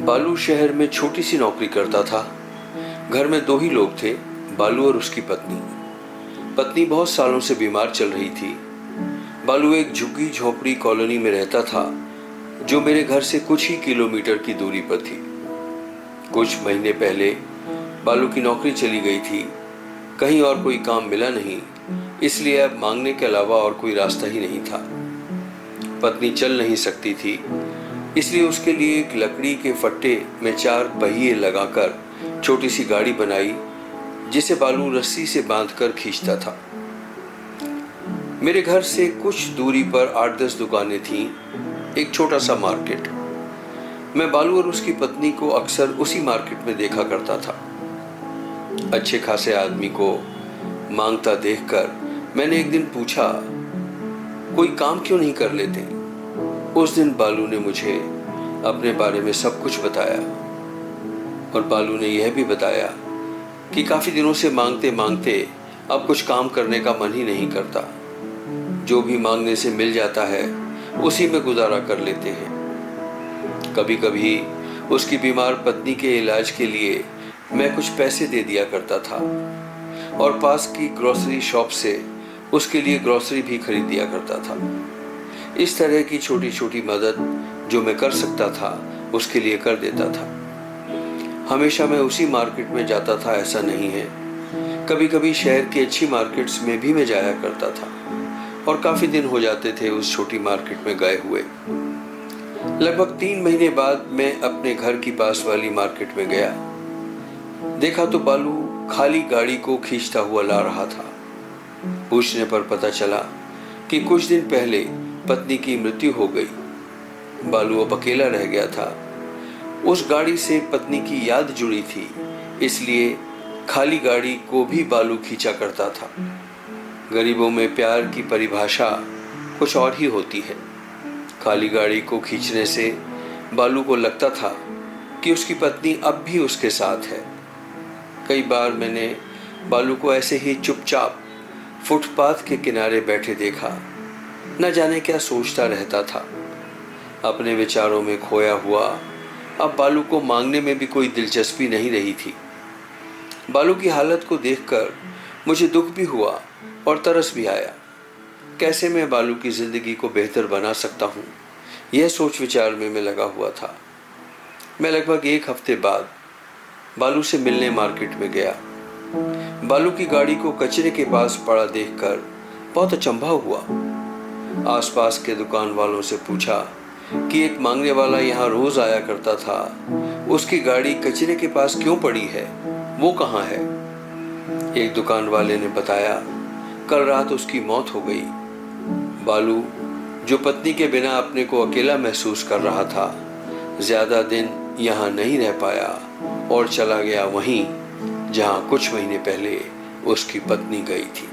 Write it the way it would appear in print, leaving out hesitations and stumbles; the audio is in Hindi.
बालू शहर में छोटी सी नौकरी करता था। घर में दो ही लोग थे, बालू और उसकी पत्नी। पत्नी बहुत सालों से बीमार चल रही थी। बालू एक झुग्गी झोपड़ी कॉलोनी में रहता था, जो मेरे घर से कुछ ही किलोमीटर की दूरी पर थी। कुछ महीने पहले बालू की नौकरी चली गई थी। कहीं और कोई काम मिला नहीं, इसलिए अब मांगने के अलावा और कोई रास्ता ही नहीं था। पत्नी चल नहीं सकती थी, इसलिए उसके लिए एक लकड़ी के फट्टे में 4 पहिए लगाकर छोटी सी गाड़ी बनाई, जिसे बालू रस्सी से बांधकर खींचता था। मेरे घर से कुछ दूरी पर 8-10 दुकानें थीं, एक छोटा सा मार्केट। मैं बालू और उसकी पत्नी को अक्सर उसी मार्केट में देखा करता था। अच्छे खासे आदमी को मांगता देखकर मैंने एक दिन पूछा, कोई काम क्यों नहीं कर लेते? उस दिन बालू ने मुझे अपने बारे में सब कुछ बताया, और बालू ने यह भी बताया कि काफी दिनों से मांगते मांगते अब कुछ काम करने का मन ही नहीं करता। जो भी मांगने से मिल जाता है उसी में गुजारा कर लेते हैं। कभी कभी उसकी बीमार पत्नी के इलाज के लिए मैं कुछ पैसे दे दिया करता था, और पास की ग्रोसरी शॉप से उसके लिए ग्रोसरी भी खरीद दिया करता था। इस तरह की छोटी छोटी मदद जो मैं कर सकता था उसके लिए कर देता था। हमेशा मैं उसी मार्केट में जाता था ऐसा नहीं है, कभी कभी शहर की अच्छी मार्केट्स में भी मैं जाया करता था, और काफी दिन हो जाते थे उस छोटी मार्केट में गए हुए। लगभग 3 महीने बाद मैं अपने घर की पास वाली मार्केट में गया। देखा तो बालू खाली गाड़ी को खींचता हुआ ला रहा था। पूछने पर पता चला कि कुछ दिन पहले पत्नी की मृत्यु हो गई। बालू अब अकेला रह गया था। उस गाड़ी से पत्नी की याद जुड़ी थी, इसलिए खाली गाड़ी को भी बालू खींचा करता था। गरीबों में प्यार की परिभाषा कुछ और ही होती है। खाली गाड़ी को खींचने से बालू को लगता था कि उसकी पत्नी अब भी उसके साथ है। कई बार मैंने बालू को ऐसे ही चुपचाप फुटपाथ के किनारे बैठे देखा। न जाने क्या सोचता रहता था। अपने विचारों में खोया हुआ अब बालू को मांगने में भी कोई दिलचस्पी नहीं रही थी। बालू की हालत को देखकर मुझे दुख भी हुआ और तरस भी आया। कैसे मैं बालू की जिंदगी को बेहतर बना सकता हूँ, यह सोच विचार में मैं लगा हुआ था। मैं लगभग 1 हफ्ते बाद बालू से मिलने मार्केट में गया। बालू की गाड़ी को कचरे के पास पड़ा देखकर बहुत अचंभा हुआ। आसपास के दुकान वालों से पूछा कि एक मांगने वाला यहाँ रोज आया करता था, उसकी गाड़ी कचरे के पास क्यों पड़ी है, वो कहाँ है? एक दुकान वाले ने बताया, कल रात उसकी मौत हो गई। बालू, जो पत्नी के बिना अपने को अकेला महसूस कर रहा था, ज्यादा दिन यहाँ नहीं रह पाया और चला गया वहीं जहाँ कुछ महीने पहले उसकी पत्नी गई थी।